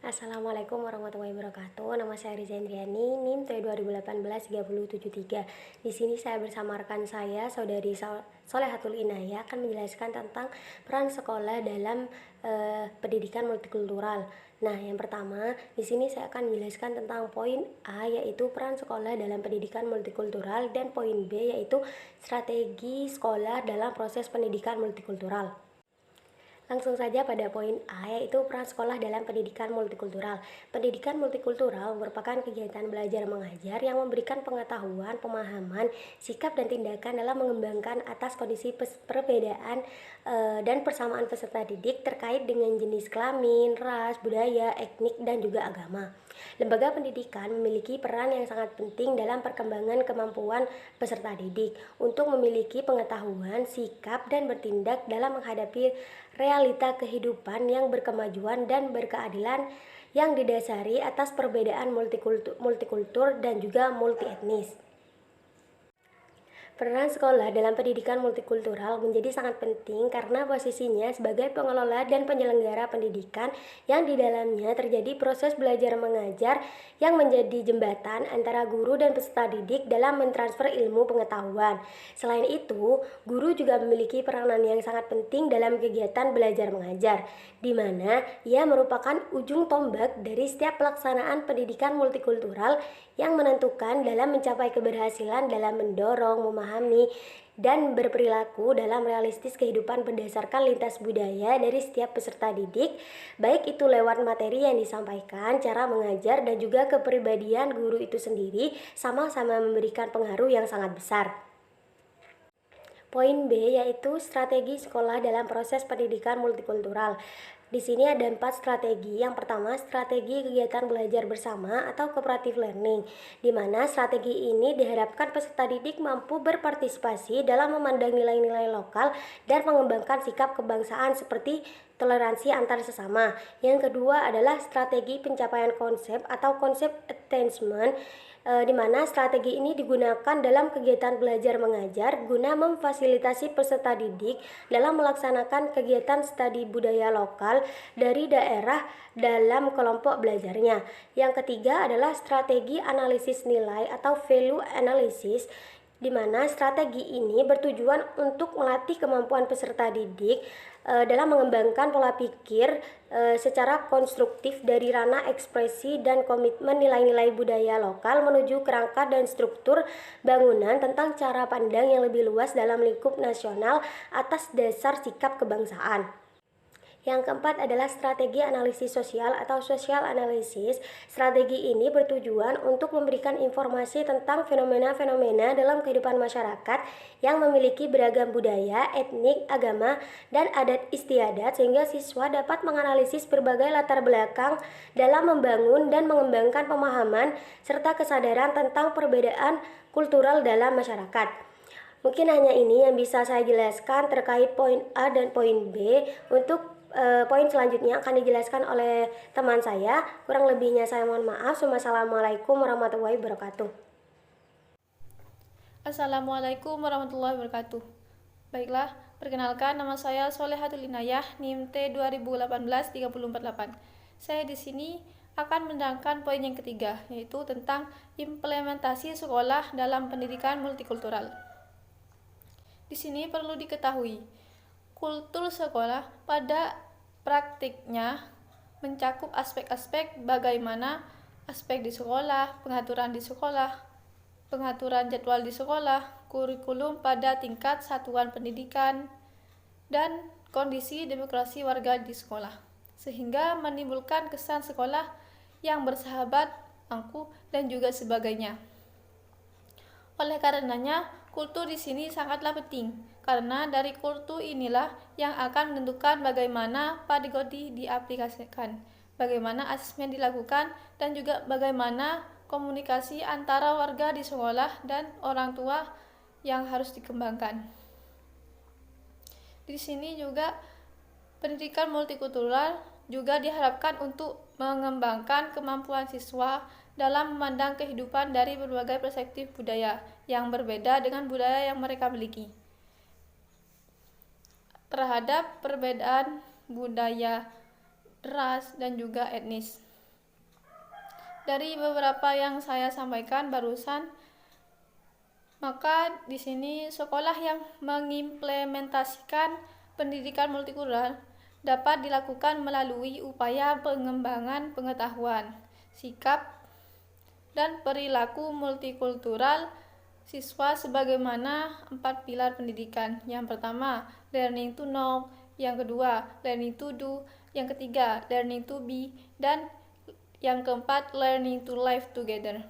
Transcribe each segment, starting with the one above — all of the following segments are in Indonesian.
Assalamualaikum warahmatullahi wabarakatuh. Nama saya Riza Indriani, NIM T2018-3073. Di sini saya bersama rekan saya, Saudari Solehatul Inayah, akan menjelaskan tentang peran sekolah dalam pendidikan multikultural. Nah, yang pertama, di sini saya akan menjelaskan tentang poin A, yaitu peran sekolah dalam pendidikan multikultural, dan poin B, yaitu strategi sekolah dalam proses pendidikan multikultural. Langsung saja pada poin A, yaitu peran sekolah dalam pendidikan multikultural. Pendidikan multikultural merupakan kegiatan belajar mengajar yang memberikan pengetahuan, pemahaman, sikap, dan tindakan dalam mengembangkan atas kondisi perbedaan dan persamaan peserta didik terkait dengan jenis kelamin, ras, budaya, etnik, dan juga agama. Lembaga pendidikan memiliki peran yang sangat penting dalam perkembangan kemampuan peserta didik untuk memiliki pengetahuan, sikap, dan bertindak dalam menghadapi realita kehidupan yang berkemajuan dan berkeadilan yang didasari atas perbedaan multikultur dan juga multietnis. Peran sekolah dalam pendidikan multikultural menjadi sangat penting karena posisinya sebagai pengelola dan penyelenggara pendidikan yang di dalamnya terjadi proses belajar mengajar yang menjadi jembatan antara guru dan peserta didik dalam mentransfer ilmu pengetahuan. Selain itu, guru juga memiliki peranan yang sangat penting dalam kegiatan belajar mengajar, di mana ia merupakan ujung tombak dari setiap pelaksanaan pendidikan multikultural yang menentukan dalam mencapai keberhasilan dalam mendorong, memahami, dan berperilaku dalam realistis kehidupan berdasarkan lintas budaya dari setiap peserta didik, baik itu lewat materi yang disampaikan, cara mengajar, dan juga kepribadian guru itu sendiri sama-sama memberikan pengaruh yang sangat besar. Poin B, yaitu strategi sekolah dalam proses pendidikan multikultural. Di sini ada 4 strategi. Yang pertama, strategi kegiatan belajar bersama atau cooperative learning, di mana strategi ini diharapkan peserta didik mampu berpartisipasi dalam memandang nilai-nilai lokal dan mengembangkan sikap kebangsaan seperti toleransi antar sesama. Yang kedua adalah strategi pencapaian konsep atau konsep attainment, di mana strategi ini digunakan dalam kegiatan belajar mengajar guna memfasilitasi peserta didik dalam melaksanakan kegiatan studi budaya lokal dari daerah dalam kelompok belajarnya. Yang ketiga adalah strategi analisis nilai atau value analysis, di mana strategi ini bertujuan untuk melatih kemampuan peserta didik dalam mengembangkan pola pikir secara konstruktif dari ranah ekspresi dan komitmen nilai-nilai budaya lokal menuju kerangka dan struktur bangunan tentang cara pandang yang lebih luas dalam lingkup nasional atas dasar sikap kebangsaan. Yang keempat adalah strategi analisis sosial atau social analysis. Strategi ini bertujuan untuk memberikan informasi tentang fenomena-fenomena dalam kehidupan masyarakat yang memiliki beragam budaya, etnik, agama, dan adat istiadat sehingga siswa dapat menganalisis berbagai latar belakang dalam membangun dan mengembangkan pemahaman serta kesadaran tentang perbedaan kultural dalam masyarakat. Mungkin hanya ini yang bisa saya jelaskan terkait poin A dan poin B. Untuk poin selanjutnya akan dijelaskan oleh teman saya. Kurang lebihnya saya mohon maaf. Wassalamualaikum warahmatullahi wabarakatuh. Assalamualaikum warahmatullahi wabarakatuh. Baiklah, perkenalkan nama saya Solehatul Inayah, NIM T2018-3048. Saya di sini akan menerangkan poin yang ketiga, yaitu tentang implementasi sekolah dalam pendidikan multikultural. Di sini perlu diketahui, kultur sekolah pada praktiknya mencakup aspek-aspek bagaimana aspek di sekolah, pengaturan di sekolah, pengaturan jadwal di sekolah, kurikulum pada tingkat satuan pendidikan, dan kondisi demokrasi warga di sekolah, sehingga menimbulkan kesan sekolah yang bersahabat, angkuh, dan juga sebagainya. Oleh karenanya, kultur di sini sangatlah penting, karena dari kultur inilah yang akan menentukan bagaimana pedagogi diaplikasikan, bagaimana asesmen dilakukan, dan juga bagaimana komunikasi antara warga di sekolah dan orang tua yang harus dikembangkan. Di sini juga pendidikan multikultural juga diharapkan untuk mengembangkan kemampuan siswa dalam memandang kehidupan dari berbagai perspektif budaya yang berbeda dengan budaya yang mereka miliki. Terhadap perbedaan budaya, ras, dan juga etnis. Dari beberapa yang saya sampaikan barusan, maka di sini sekolah yang mengimplementasikan pendidikan multikultural dapat dilakukan melalui upaya pengembangan pengetahuan, sikap, dan perilaku multikultural siswa sebagaimana 4 pilar pendidikan. Yang pertama, learning to know, yang kedua, learning to do, yang ketiga, learning to be, dan yang keempat, learning to live together.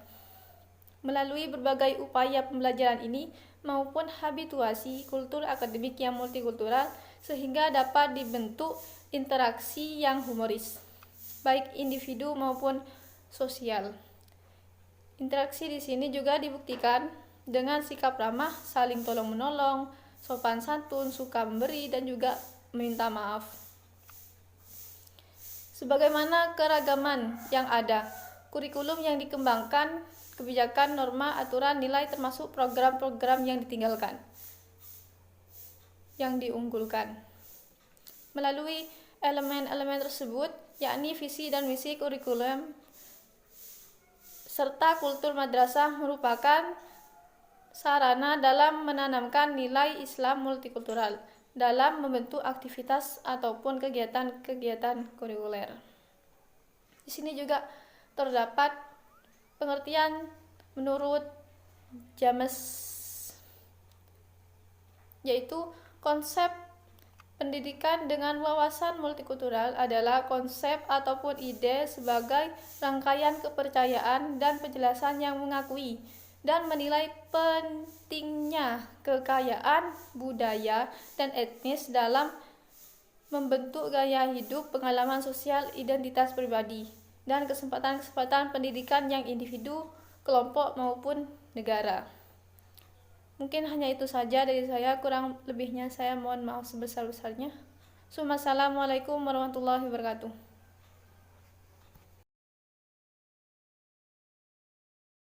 Melalui berbagai upaya pembelajaran ini maupun habituasi kultur akademik yang multikultural sehingga dapat dibentuk interaksi yang humoris, baik individu maupun sosial. Interaksi di sini juga dibuktikan dengan sikap ramah, saling tolong-menolong, sopan santun, suka memberi, dan juga meminta maaf. Sebagaimana keragaman yang ada, kurikulum yang dikembangkan, kebijakan, norma, aturan, nilai, termasuk program-program yang ditinggalkan, yang diunggulkan. Melalui elemen-elemen tersebut, yakni visi dan misi kurikulum, serta kultur madrasah merupakan sarana dalam menanamkan nilai Islam multikultural dalam membentuk aktivitas ataupun kegiatan-kegiatan kurikuler. Di sini juga terdapat pengertian menurut James, yaitu konsep pendidikan dengan wawasan multikultural adalah konsep ataupun ide sebagai rangkaian kepercayaan dan penjelasan yang mengakui dan menilai pentingnya kekayaan budaya dan etnis dalam membentuk gaya hidup, pengalaman sosial, identitas pribadi, dan kesempatan-kesempatan pendidikan yang individu, kelompok, maupun negara. Mungkin hanya itu saja dari saya, kurang lebihnya saya mohon maaf sebesar-besarnya. Assalamualaikum warahmatullahi wabarakatuh.